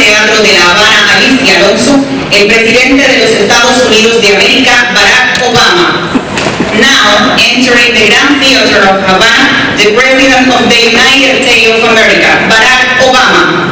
Teatro de La Habana, Alicia Alonso, el presidente de los Estados Unidos de América, Barack Obama. Now, entering the Grand Theater of Havana, the President of the United States of America, Barack Obama.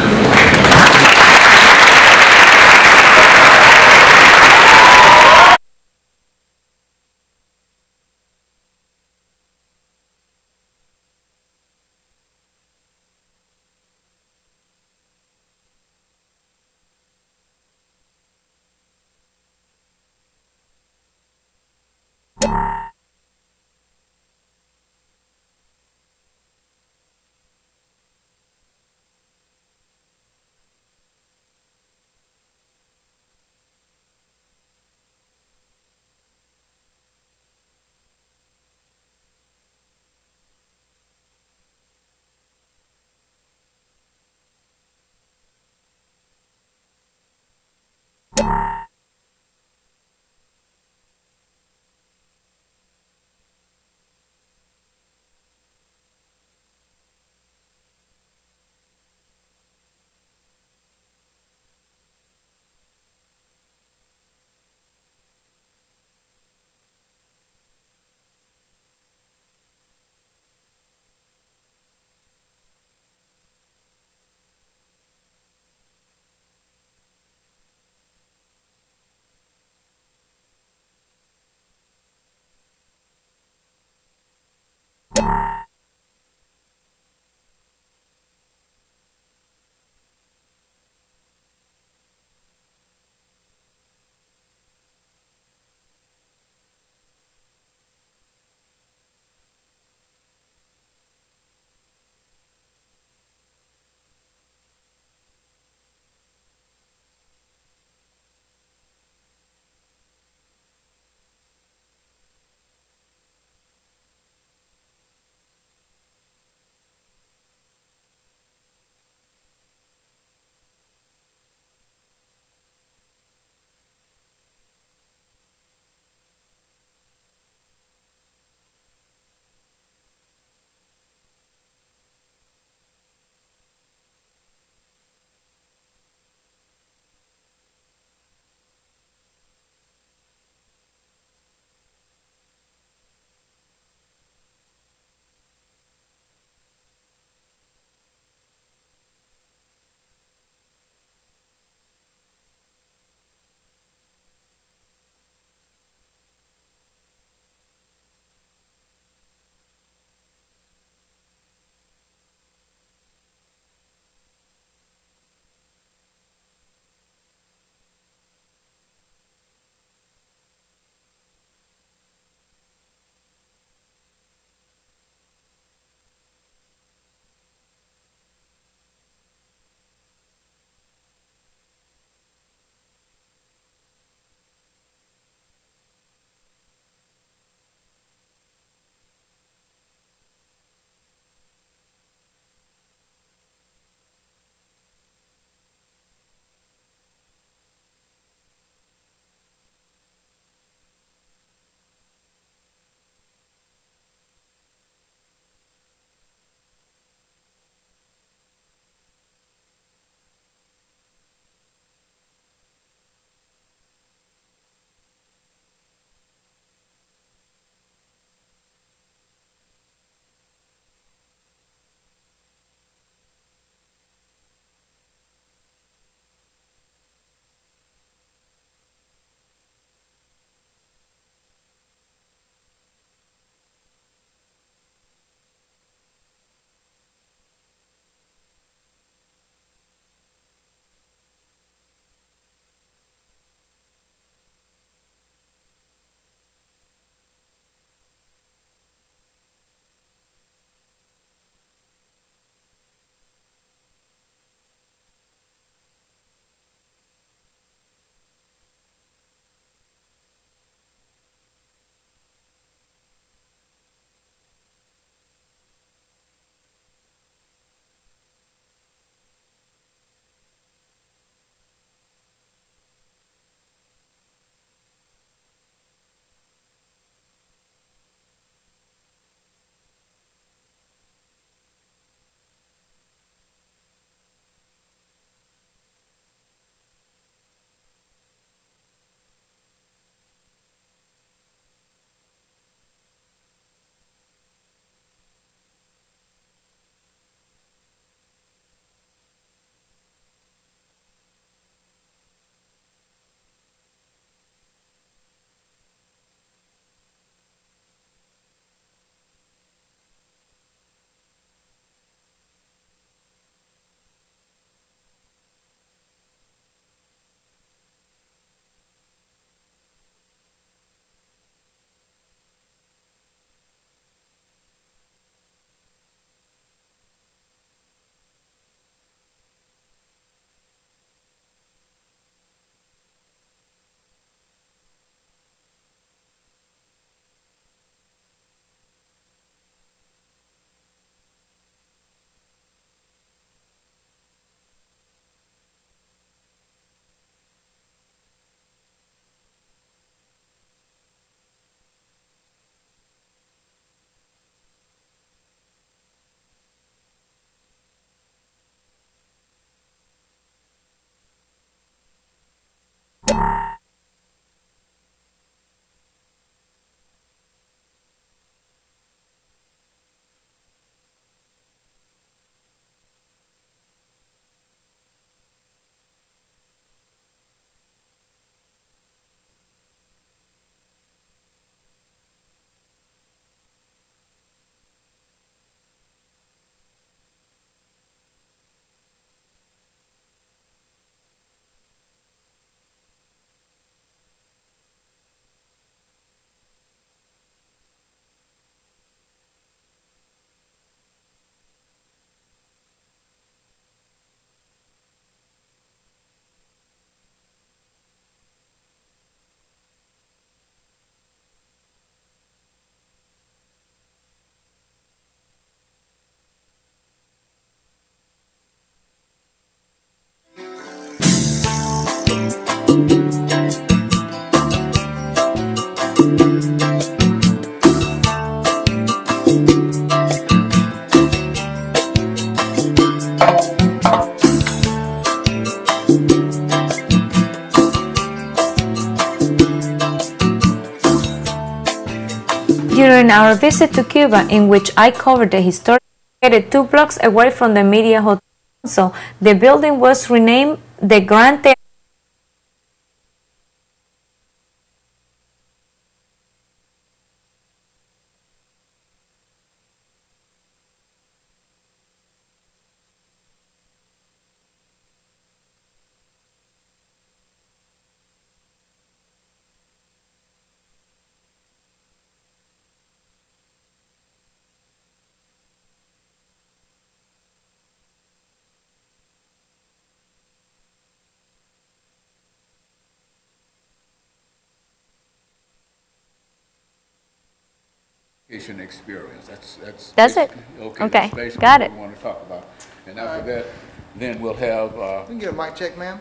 our visit to Cuba, in which I covered the historic, located 2 blocks away from the Media Hotel. So the building was renamed the Grand Theater. Experience. That's it. Okay. That's Got it. what we want to talk about. And after that, then we'll have. You can get a mic check, ma'am.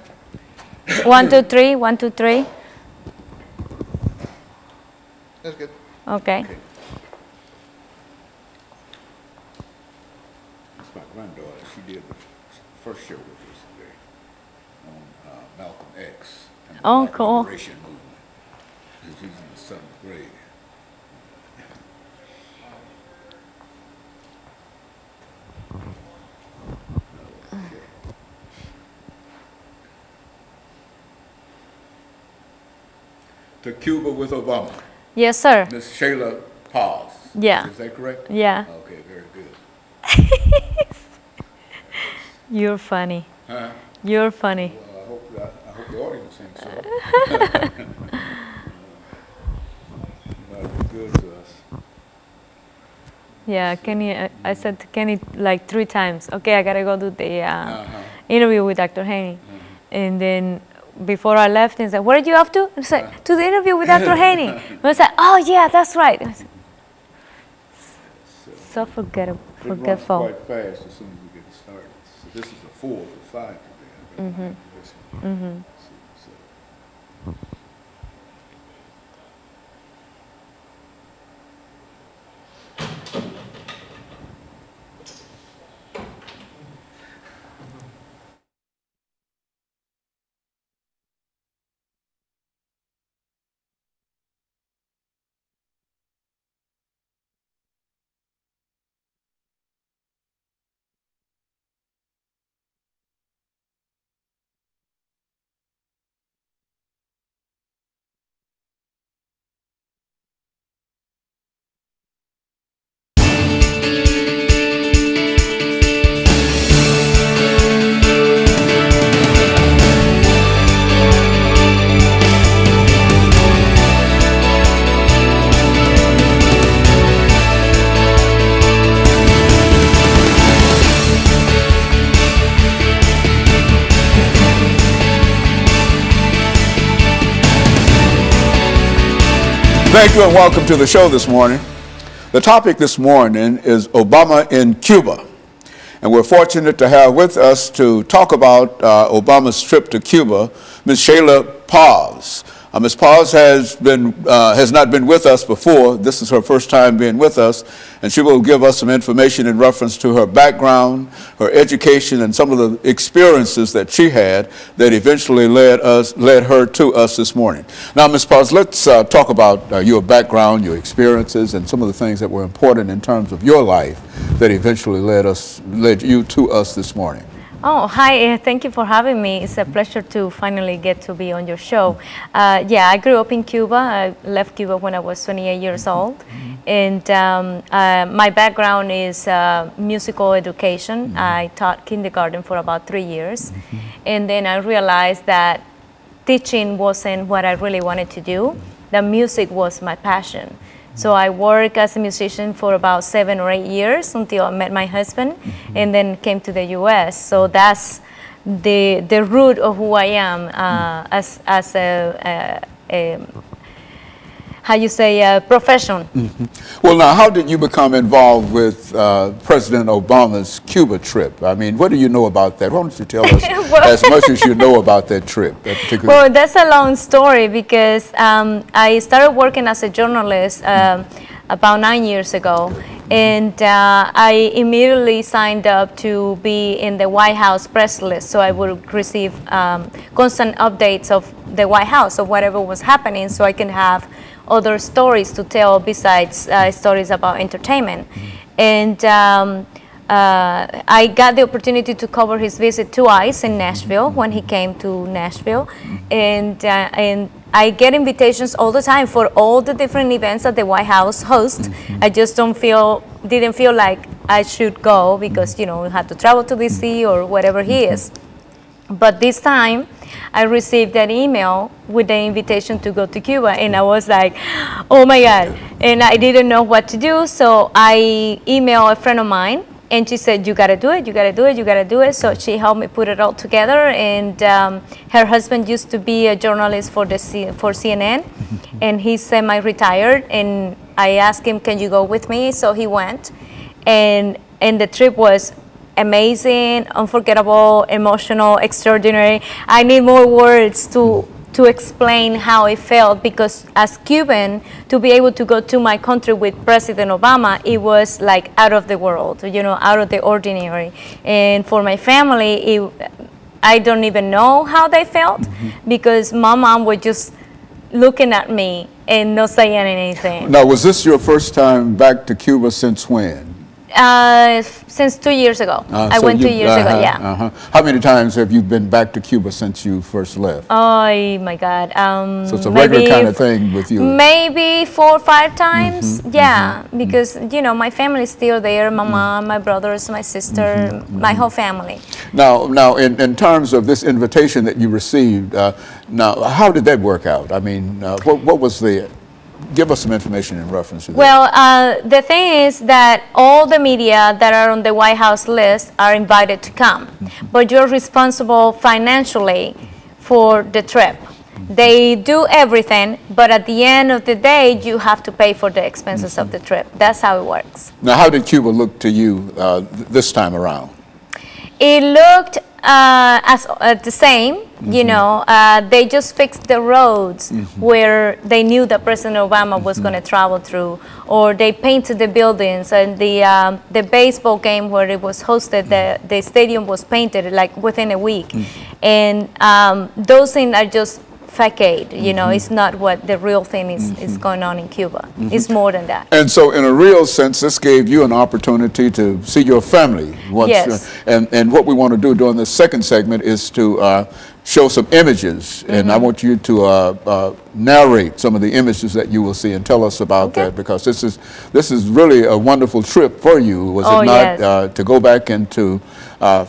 1, 2, 3. 1, 2, 3. That's good. Okay. It's my granddaughter. She did the first show with us today on Malcolm X and the Black Cool. Liberation Movement. She's in the 7th grade. To Cuba with Obama. Yes, sir. Ms. Shayla Paz. Yeah. Is that correct? Yeah. Okay, very good. You're funny. Huh? You're funny. Well, I hope the audience thinks so. Good to us. Yeah, Kenny, I said to Kenny like 3 times, okay, I gotta go do the interview with Dr. Haney. And then before I left, he said, where are you off to? I said, to the interview with Dr. Haney. And I said, oh yeah, that's right. I said, so forgetful. It runs quite fast as soon as we get started. So this is a 4 for 5 today. Thank you and welcome to the show this morning. The topic this morning is Obama in Cuba. And we're fortunate to have with us to talk about Obama's trip to Cuba, Ms. Shayla Paz. Ms. Paz has not been with us before. This is her first time being with us, and she will give us some information in reference to her background, her education, and some of the experiences that she had that eventually led her to us this morning. Now, Ms. Paz, let's talk about your background, your experiences, and some of the things that were important in terms of your life that eventually led you to us this morning. Oh, hi, thank you for having me. It's a pleasure to finally get to be on your show. Yeah, I grew up in Cuba. I left Cuba when I was 28 years old. And my background is musical education. I taught kindergarten for about 3 years. And then I realized that teaching wasn't what I really wanted to do. The music was my passion. So I worked as a musician for about 7 or 8 years until I met my husband, and then came to the U.S. So that's the root of who I am as a how you say, profession. Well, now, how did you become involved with President Obama's Cuba trip? I mean, what do you know about that? Why don't you tell us as much as you know about that trip? Well, that's a long story because I started working as a journalist about 9 years ago. And I immediately signed up to be in the White House press list, so I would receive constant updates of the White House, of whatever was happening, so I can have other stories to tell besides stories about entertainment. And I got the opportunity to cover his visit twice in Nashville when he came to Nashville, and I get invitations all the time for all the different events that the White House hosts. I just didn't feel like I should go because, you know, we had to travel to DC or wherever he is. But this time, I received an email with the invitation to go to Cuba, and I was like, oh my God. And I didn't know what to do, so I emailed a friend of mine, and she said, you gotta do it, you gotta do it, you gotta do it. So she helped me put it all together, and her husband used to be a journalist for CNN, and he's semi-retired, and I asked him, can you go with me? So he went, and the trip was amazing, unforgettable, emotional, extraordinary. I need more words to explain how it felt, because as Cuban, to be able to go to my country with President Obama, it was like out of the world, you know, out of the ordinary. And for my family, I don't even know how they felt, because my mom was just looking at me and not saying anything. Now, was this your first time back to Cuba since when? Since 2 years ago. I went 2 years ago, yeah. How many times have you been back to Cuba since you first left? Oh my God. So it's a regular kind of thing with you? Maybe 4 or 5 times, yeah. Because, you know, my family is still there. My mom, my brothers, my sister, my whole family. Now, in terms of this invitation that you received, now, how did that work out? I mean, what was the... Give us some information in reference to that. Well, the thing is that all the media that are on the White House list are invited to come, but you're responsible financially for the trip. They do everything, but at the end of the day, you have to pay for the expenses of the trip. That's how it works. Now, how did Cuba look to you this time around? It looked as the same. You know, they just fixed the roads where they knew that President Obama was going to travel through, or they painted the buildings, and the baseball game where it was hosted, the stadium was painted like within a week. And those things are just facade, you know, it's not what the real thing is going on in Cuba. It's more than that. And so in a real sense, this gave you an opportunity to see your family. Once, yes. And what we want to do during this second segment is to show some images, and I want you to narrate some of the images that you will see and tell us about that, because this is really a wonderful trip for you, was it not? Yes. To go back and to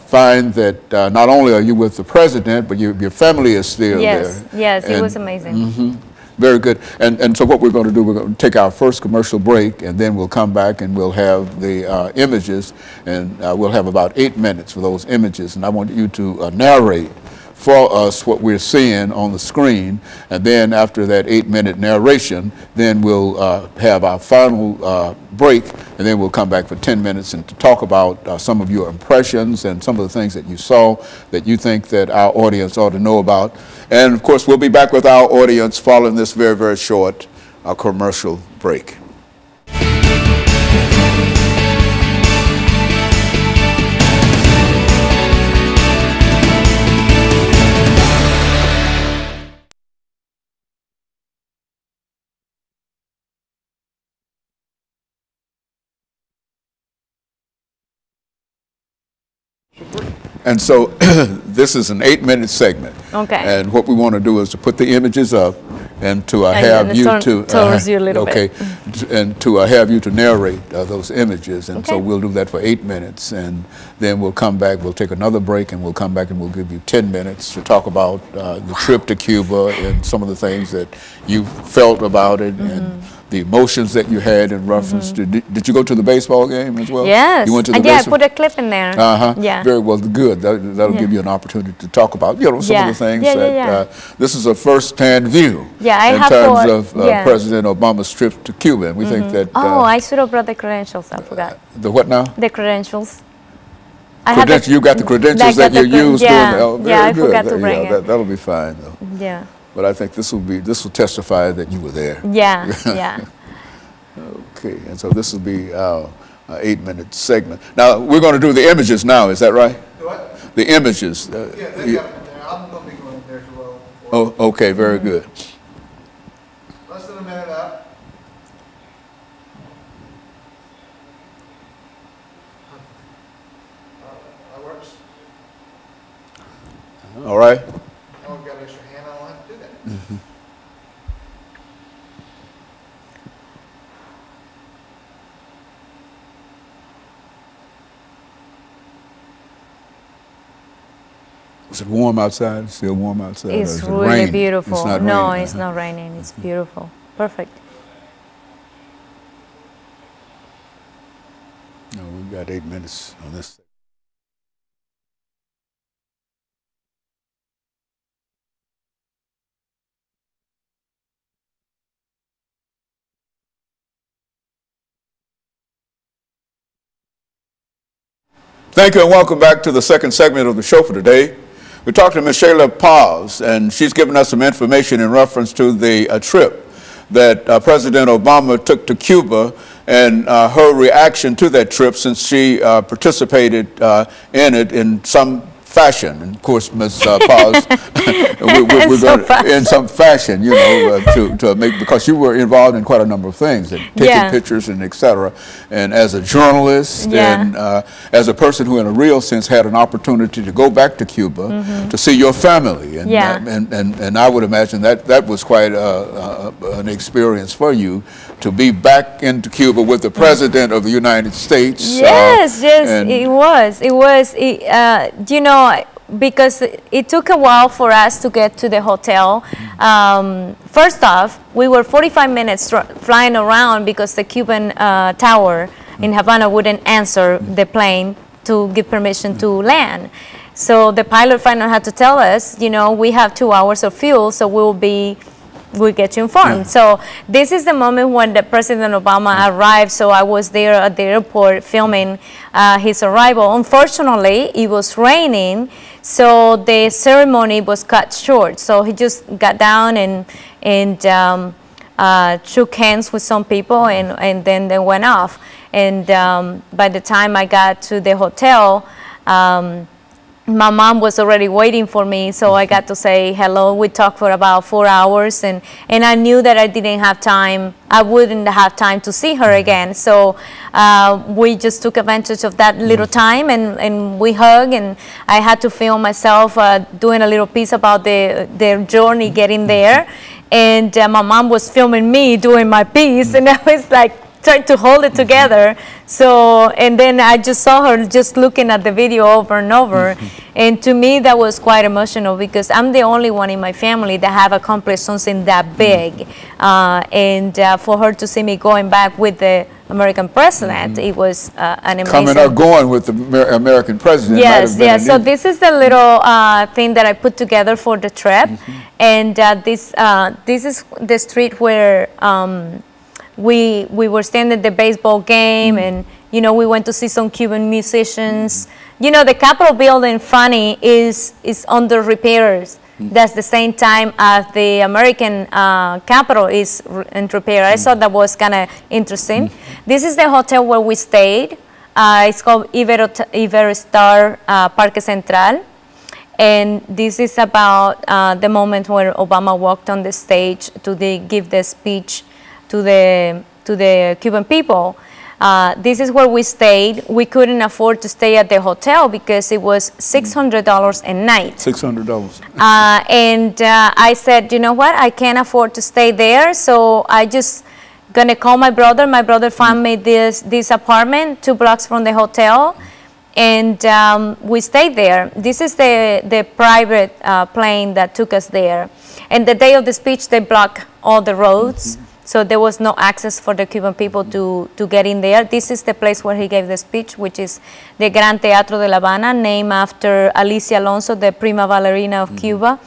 find that not only are you with the president, but your family is still there. Yes, it was amazing. Very good. And so what we're going to do, we're going to take our first commercial break, and then we'll come back and we'll have the images, and we'll have about 8 minutes for those images, and I want you to narrate for us what we're seeing on the screen, and then after that 8-minute narration, then we'll have our final break, and then we'll come back for 10 minutes and to talk about some of your impressions and some of the things that you saw that you think that our audience ought to know about. And of course, we'll be back with our audience following this very, very short commercial break. And so this is an 8-minute segment. Okay. And what we want to do is to put the images up and to have you to and to have you to narrate those images. And so we'll do that for 8 minutes, and then we'll come back. We'll take another break, and we'll come back and we'll give you 10 minutes to talk about the trip to Cuba and some of the things that you felt about it and the emotions that you had in reference to. Did you go to the baseball game as well? Yes. You went to the I put a clip in there. Yeah. Very well. Good. That'll give you an opportunity to talk about, you know, some of the things that this is a first-hand view. Yeah, in terms of President Obama's trip to Cuba. And we think that. I should have brought the credentials. I forgot. The what now? The credentials. You got the credentials that you used. I forgot to bring it. That'll be fine though. Yeah. But I think this will testify that you were there. Yeah, yeah. Okay, and so this will be our 8-minute segment. Now, we're going to do the images now, is that right? What? The images. Yeah, they got it there. I'm going to be going there as well. Oh, okay, very good. Less than a minute out. All right? Oh, we've got an extra hand, I don't have to do that. Is it warm outside? It's still warm outside? It's or is it really raining? beautiful. It's not no, raining. it's not raining. It's beautiful. Perfect. No, we've got 8 minutes on this. Thank you and welcome back to the second segment of the show for today. We're talking to Ms. Shayla Paz, and she's given us some information in reference to the trip that President Obama took to Cuba and her reaction to that trip since she participated in it in some fashion. And of course, Ms. Paz, we're going in some fashion, you know, to make, because you were involved in quite a number of things, and taking pictures and et cetera. And as a journalist and as a person who in a real sense had an opportunity to go back to Cuba to see your family. And, and I would imagine that that was quite an experience for you to be back into Cuba with the President of the United States. Yes, it was. It was, you know, because it took a while for us to get to the hotel. First off, we were 45 minutes flying around because the Cuban tower in Havana wouldn't answer the plane to give permission to land. So the pilot finally had to tell us, you know, we have 2 hours of fuel, so we'll get you informed. So this is the moment when the President Obama arrived. So I was there at the airport filming his arrival. Unfortunately, it was raining, so the ceremony was cut short. So he just got down and shook hands with some people, and then they went off. And by the time I got to the hotel, my mom was already waiting for me, so I got to say hello. We talked for about 4 hours, and I knew that I didn't have time. I wouldn't have time to see her again. So we just took advantage of that little time, and we hugged, and I had to film myself doing a little piece about their journey getting there. And my mom was filming me doing my piece, and I was like, trying to hold it together. So, and then I just saw her just looking at the video over and over. And to me, that was quite emotional because I'm the only one in my family that have accomplished something that big. And for her to see me going back with the American president, it was an amazing... Coming up going with the American president. Yes, yes. So this is the little thing that I put together for the trip. And this is the street where we were standing at the baseball game, and you know, we went to see some Cuban musicians. You know, the Capitol building, funny, is under repairs. That's the same time as the American Capitol is in repair. I thought that was kind of interesting. This is the hotel where we stayed. It's called Iberostar Parque Central. And this is about the moment where Obama walked on the stage to give the speech to the Cuban people. This is where we stayed. We couldn't afford to stay at the hotel because it was $600 a night. $600. And I said, you know what? I can't afford to stay there, so I just gonna call my brother. My brother found me this apartment 2 blocks from the hotel, and we stayed there. This is the private plane that took us there. And the day of the speech, they blocked all the roads. So there was no access for the Cuban people to get in there. This is the place where he gave the speech, which is the Gran Teatro de La Habana, named after Alicia Alonso, the prima ballerina of Cuba.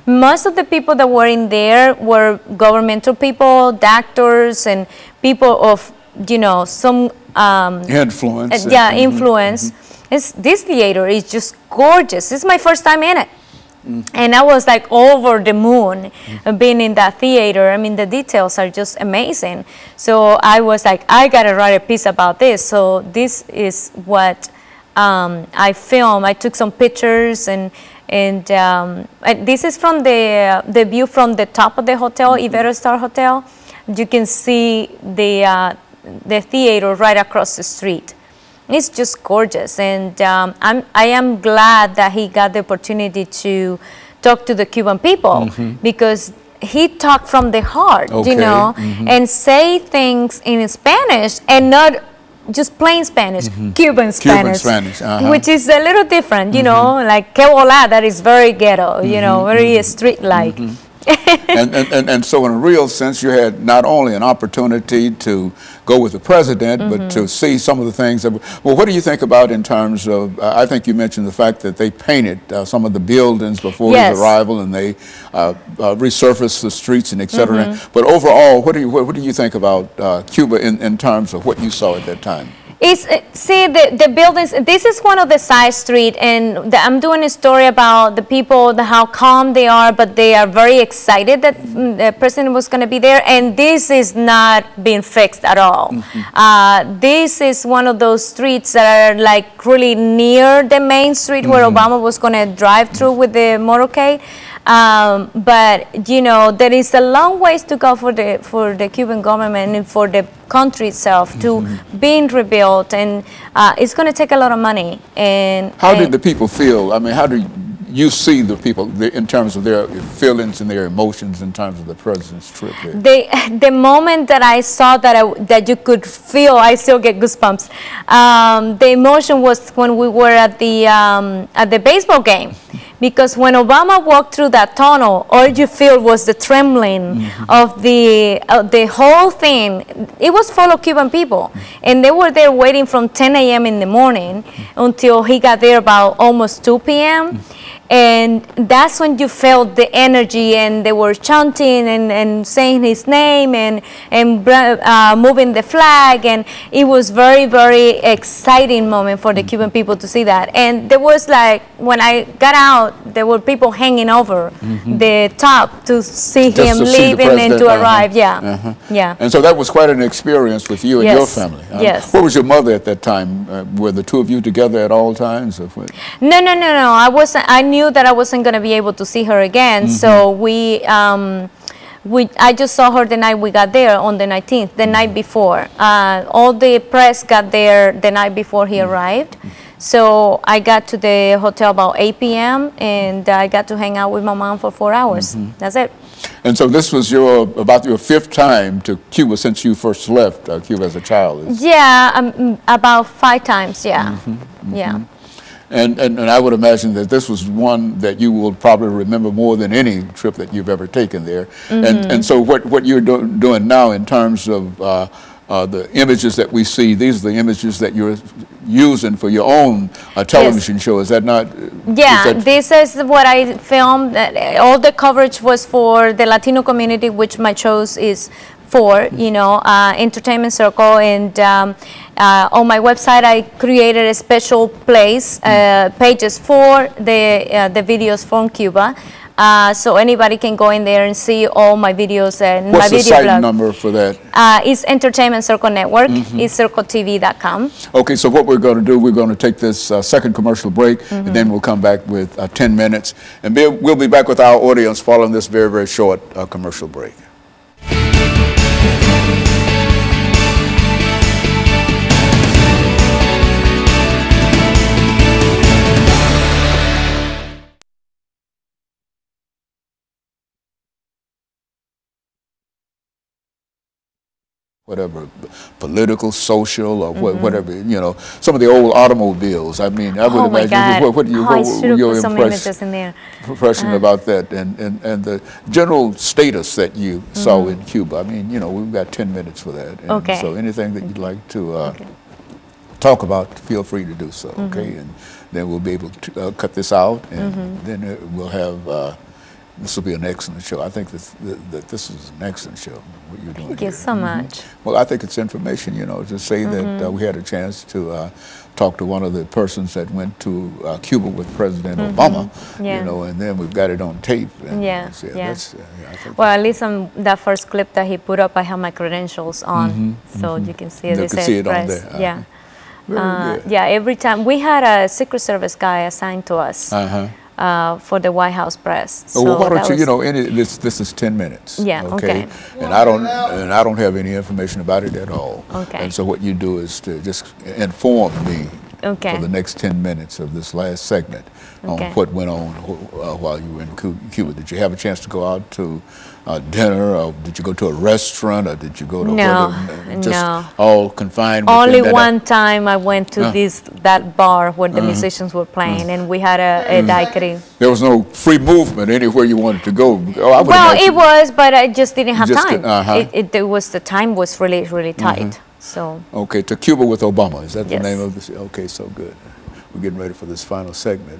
Most of the people that were in there were governmental people, doctors, and people of, you know, some... influence. Influence. This theater is just gorgeous. This is my first time in it. And I was like over the moon being in that theater. I mean, the details are just amazing. So I was like, I gotta write a piece about this. So this is what I filmed. I took some pictures, and this is from the view from the top of the hotel, Iberostar Hotel. You can see the theater right across the street. It's just gorgeous, and I am glad that he got the opportunity to talk to the Cuban people, because he talked from the heart, you know, and say things in Spanish and not just plain Spanish, Cuban Spanish, which is a little different, you know, like que hola, that is very ghetto, you know, very street-like. And so in a real sense, you had not only an opportunity to go with the president, but to see some of the things that, well, what do you think about in terms of, I think you mentioned the fact that they painted some of the buildings before his arrival, and they resurfaced the streets and et cetera. But overall, what do you think about Cuba in terms of what you saw at that time? See, the buildings, this is one of the side street, and I'm doing a story about the people, how calm they are, but they are very excited that the president was going to be there, and this is not being fixed at all. This is one of those streets that are like really near the main street where Obama was going to drive through with the motorcade. But you know, there is a long ways to go for the Cuban government and for the country itself to being rebuilt, and it's going to take a lot of money. And how did the people feel? I mean, how do you see the people in terms of their feelings and their emotions in terms of the president's trip here? The moment that I saw that you could feel, I still get goosebumps. The emotion was when we were at the baseball game. Because when Obama walked through that tunnel, all you feel was the trembling of the whole thing. It was full of Cuban people, and they were there waiting from 10 a.m. in the morning until he got there about almost 2 p.m. And that's when you felt the energy, and they were chanting and saying his name and moving the flag, and it was very, very exciting moment for the Cuban people to see that. And there was like, when I got out, there were people hanging over the top to see him leaving and to arrive. Yeah. And so that was quite an experience with you and your family. Yes. Where was your mother at that time? Were the two of you together at all times? Or what? No. I wasn't. I knew that I wasn't going to be able to see her again, so I just saw her the night we got there on the 19th, the night before. All the press got there the night before he arrived. So I got to the hotel about 8 p.m. and I got to hang out with my mom for 4 hours. That's it. And so this was about your 5th time to Cuba since you first left Cuba as a child. Yeah, about 5 times, yeah. Yeah. And I would imagine that this was one that you will probably remember more than any trip that you've ever taken there. And so what you're doing now in terms of the images that we see, these are the images that you're using for your own television show. Is that not? Yeah, this is what I filmed. All the coverage was for the Latino community, which my shows is for, you know, Entertainment Circle. And on my website, I created a special place, pages for the videos from Cuba. So anybody can go in there and see all my videos and What's my video the site blog. number for that? It's Entertainment Circle Network. It's circletv.com. Okay, so what we're going to do, we're going to take this second commercial break, and then we'll come back with 10 minutes. And we'll be back with our audience following this very, very short commercial break. Whatever, political, social, or whatever, you know, some of the old automobiles. I mean, I would imagine, what were your impression about that, and the general status that you saw in Cuba? I mean, you know, we've got 10 minutes for that. And so anything that you'd like to talk about, feel free to do so, okay? And then we'll be able to cut this out, and then we'll have, this will be an excellent show. I think that this is an excellent show, what you're doing. Thank you so much. Well, I think it's information, you know, to say that we had a chance to talk to one of the persons that went to Cuba with President Obama, you know, and then we've got it on tape. And I think well, at least on that first clip that he put up, I have my credentials on, so you can see it. You can see it on there. Yeah. Yeah, every time we had a Secret Service guy assigned to us. for the White House press. Oh, well, why that don't you, was- you know, this is 10 minutes. Yeah, okay. And I don't have any information about it at all. Okay. And so what you do is to just inform me Okay. for the next 10 minutes of this last segment Okay. on what went on while you were in Cuba. Did you have a chance to go out to dinner, or did you go to a restaurant, or did you go to No, just no. all confined within Only that- one time I went to that bar where the musicians were playing, and we had a daiquiri. There was no free movement anywhere you wanted to go. Oh, I would Well, imagine- it was, but I just didn't have Just time. could- It was the time was really tight. So Okay, to Cuba with Obama. Is that the Yes. name of this? Okay, so good. We're getting ready for this final segment.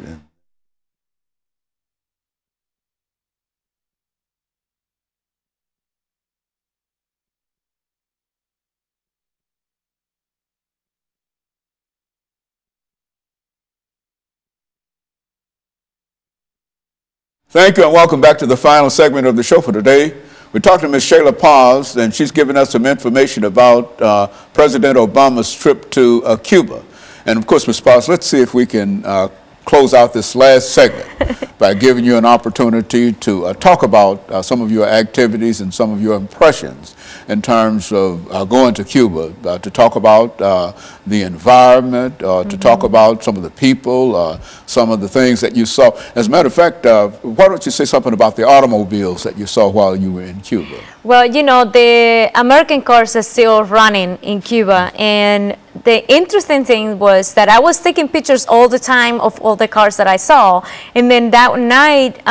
Thank you, and welcome back to the final segment of the show for today. We talked to Ms. Shayla Paz, and she's given us some information about President Obama's trip to Cuba. And of course, Ms. Paz, let's see if we can close out this last segment by giving you an opportunity to talk about some of your activities and some of your impressions in terms of going to Cuba, to talk about the environment, to talk about some of the people, some of the things that you saw. As a matter of fact, why don't you say something about the automobiles that you saw while you were in Cuba? well, you know, the American cars are still running in Cuba, and the interesting thing was that I was taking pictures all the time of all the cars that I saw, and then that night,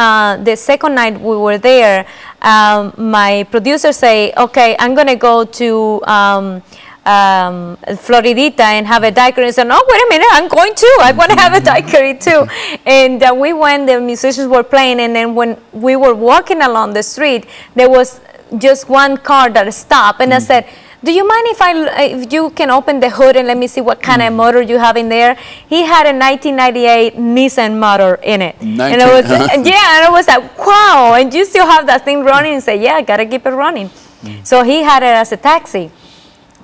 the second night we were there, my producer say, okay, I'm gonna go to Floridita and have a daiquiri. And I said, no, wait a minute, I'm going too. I want to have a daiquiri too. And we went, the musicians were playing, and then when we were walking along the street, there was just one car that stopped, and I said, do you mind if you can open the hood and let me see what kind of motor you have in there? He had a 1998 Nissan motor in it. And I was, yeah, and I was like, wow, and you still have that thing running? And say, yeah, I gotta keep it running. So he had it as a taxi.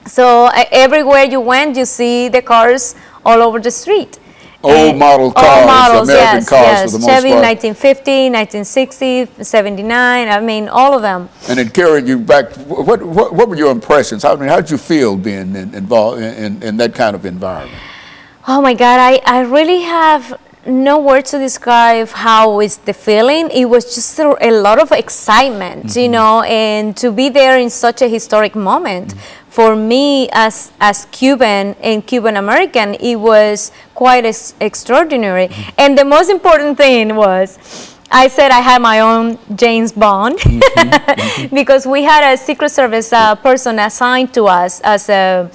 So everywhere you went, you see the cars all over the street. Old model cars, old models, American yes, cars yes. for the most Chevy, part. 1950, 1960, 79, I mean, all of them. And it carried you back. What were your impressions? How did you feel being involved in that kind of environment? Oh my God, I really have no words to describe how is the feeling. It was just a lot of excitement, you know, and to be there in such a historic moment. For me as Cuban and Cuban American, it was quite extraordinary. And the most important thing was, I said I had my own James Bond because we had a Secret Service person assigned to us as a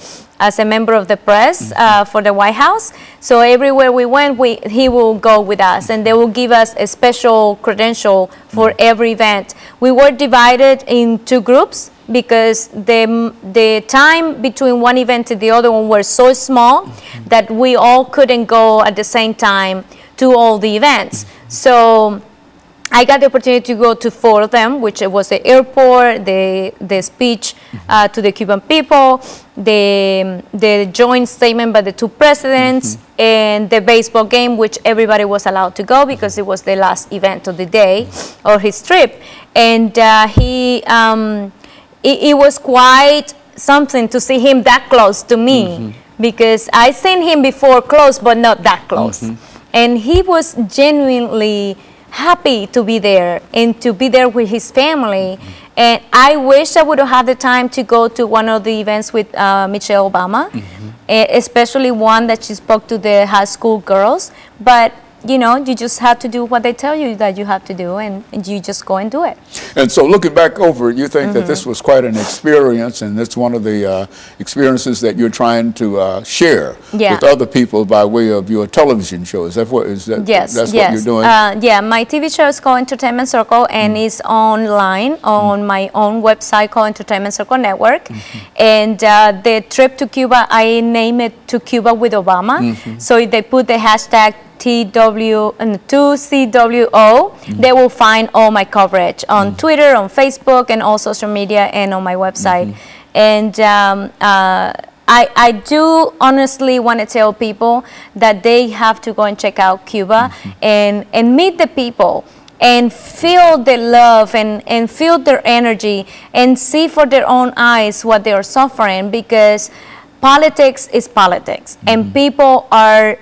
member of the press for the White House. So everywhere we went, he will go with us, and they will give us a special credential for every event. We were divided in two groups because the time between one event and the other one were so small that we all couldn't go at the same time to all the events. So I got the opportunity to go to 4 of them, which was the airport, the speech to the Cuban people, the joint statement by the 2 presidents, and the baseball game, which everybody was allowed to go because it was the last event of the day or his trip. And it was quite something to see him that close to me because I seen him before close, but not that close. And he was genuinely happy to be there and to be there with his family. And I wish I would have had the time to go to one of the events with Michelle Obama, especially one that she spoke to the high school girls. But you know, you just have to do what they tell you that you have to do, and you just go and do it. And so looking back over it, you think that this was quite an experience, and it's one of the experiences that you're trying to share with other people by way of your television show. Is that what, yes, that's yes. what you're doing? Yeah, my TV show is called Entertainment Circle, and it's online on my own website called Entertainment Circle Network. And the trip to Cuba, I name it To Cuba with Obama. So they put the hashtag TW and 2CWO, they will find all my coverage on Twitter, on Facebook, and all social media, and on my website. And I do honestly want to tell people that they have to go and check out Cuba and meet the people and feel the love and feel their energy and see for their own eyes what they are suffering, because politics is politics and people are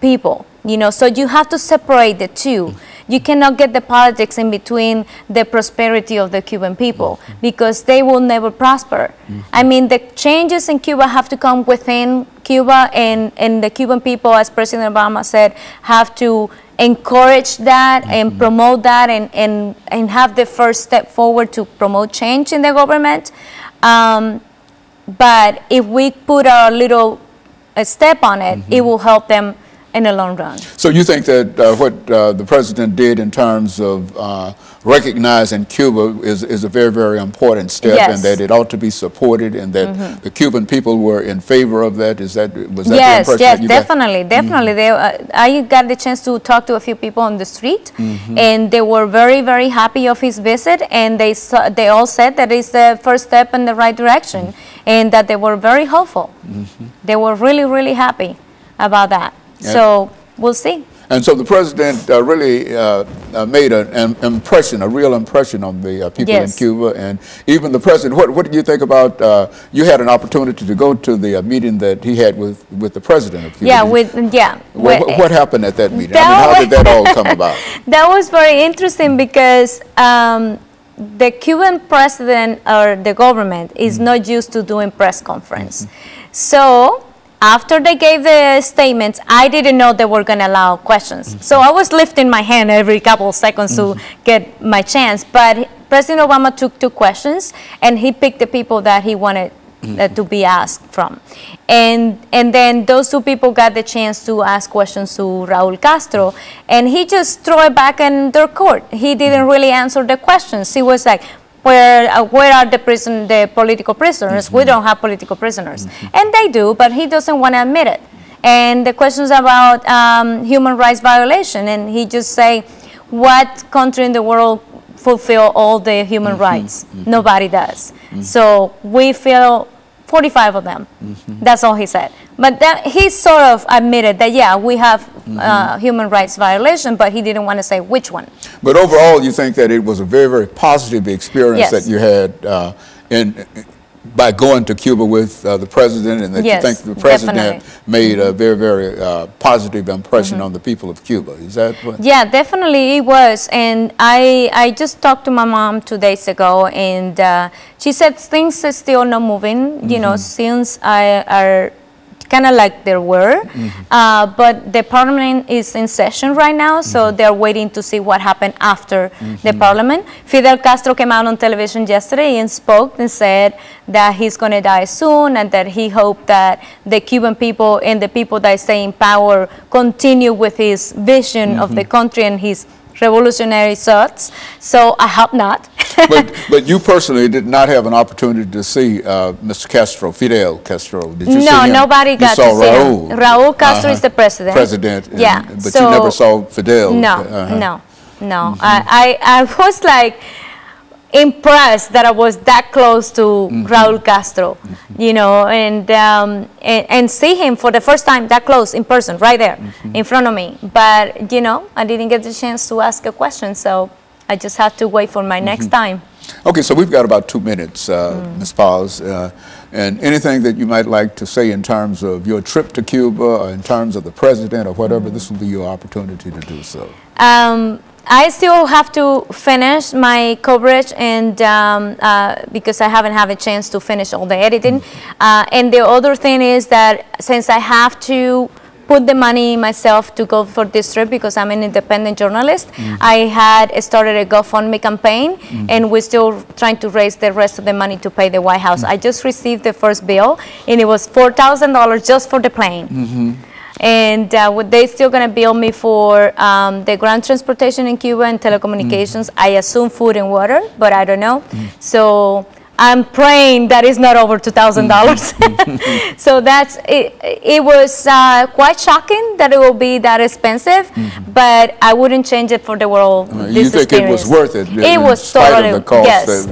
people, you know, so you have to separate the two. You cannot get the politics in between the prosperity of the Cuban people, because they will never prosper. I mean, the changes in Cuba have to come within Cuba, and the Cuban people, as President Obama said, have to encourage that and promote that and have the first step forward to promote change in the government. But if we put a little step on it, it will help them in the long run. So you think that what the president did in terms of recognizing Cuba is a very, very important step, Yes. and that it ought to be supported, and that the Cuban people were in favor of that? Was that Yes, the impression yes, that you got? definitely, definitely. I got the chance to talk to a few people on the street, and they were very, very happy of his visit, and they all said that it's the first step in the right direction, and that they were very hopeful. They were really, really happy about that. So we'll see. And so the president really made an impression, a real impression on the people in Cuba. And even the president, what did you think about, you had an opportunity to go to the meeting that he had with the president of Cuba. Yeah, What happened at that meeting? I mean, how did that all come about? That was very interesting, because the Cuban president or the government is not used to doing press conference. So after they gave the statements, I didn't know they were going to allow questions. So I was lifting my hand every couple of seconds to get my chance. But President Obama took 2 questions, and he picked the people that he wanted to be asked from. And then those 2 people got the chance to ask questions to Raul Castro, and he just threw it back in their court. He didn't really answer the questions. He was like, where are the political prisoners? We don't have political prisoners. And they do, but he doesn't want to admit it. And the questions about human rights violation, and he just say, what country in the world fulfill all the human rights? Nobody does. So we feel 45 of them. That's all he said. But he sort of admitted that, yeah, we have human rights violation, but he didn't want to say which one. But overall, you think that it was a very, very positive experience that you had by going to Cuba with the president, and that you think the president made a very, very positive impression on the people of Cuba. Is that what? Yeah, definitely it was. And I just talked to my mom 2 days ago, and she said things are still not moving, you know, since are kind of like there were, but the parliament is in session right now, so they're waiting to see what happened after the parliament. Fidel Castro came out on television yesterday and spoke and said that he's going to die soon, and that he hoped that the Cuban people and the people that stay in power continue with his vision of the country and his revolutionary thoughts. So I hope not. but you personally did not have an opportunity to see Mr. Castro, Fidel Castro. Did you see him? No, nobody got to see him. Raul Castro is the president. But you never saw Fidel. No. I was like impressed that I was that close to Raul Castro, you know, and see him for the first time that close in person, right there in front of me. But, you know, I didn't get the chance to ask a question, so I just have to wait for my next time. Okay, so we've got about 2 minutes, Ms. Paz, and anything that you might like to say in terms of your trip to Cuba, or in terms of the president, or whatever, this will be your opportunity to do so. I still have to finish my coverage, and because I haven't had a chance to finish all the editing. And the other thing is that since I have to put the money myself to go for this trip, because I'm an independent journalist, I had started a GoFundMe campaign, and we're still trying to raise the rest of the money to pay the White House. I just received the first bill, and it was $4,000 just for the plane. And they're still going to bill me for the ground transportation in Cuba and telecommunications. I assume food and water, but I don't know. So I'm praying that it's not over $2,000. So that's it. It was quite shocking that it will be that expensive, but I wouldn't change it for the world. You think it was worth it? It was spite totally, of the cost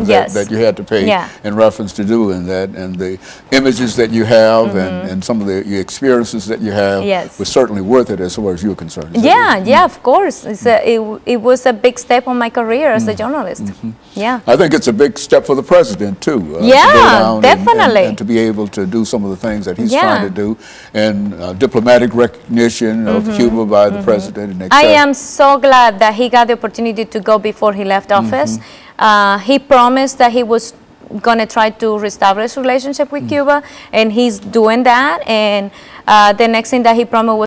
yes, that you had to pay Yeah. in reference to doing that, and the images that you have, and some of the experiences that you have, Yes. was certainly worth it as far as you're concerned. Is that Yeah, right? yeah, of course. It was a big step on my career as a journalist. Yeah. I think it's a big step for the president too. To Yeah, go down definitely. and to be able to do some of the things that he's Yeah. trying to do, and diplomatic recognition of Cuba by the president. And et I cetera. am so glad that he got the opportunity to go before he left office. He promised that he was going to try to reestablish relationship with Cuba, and he's doing that. And the next thing that he promised was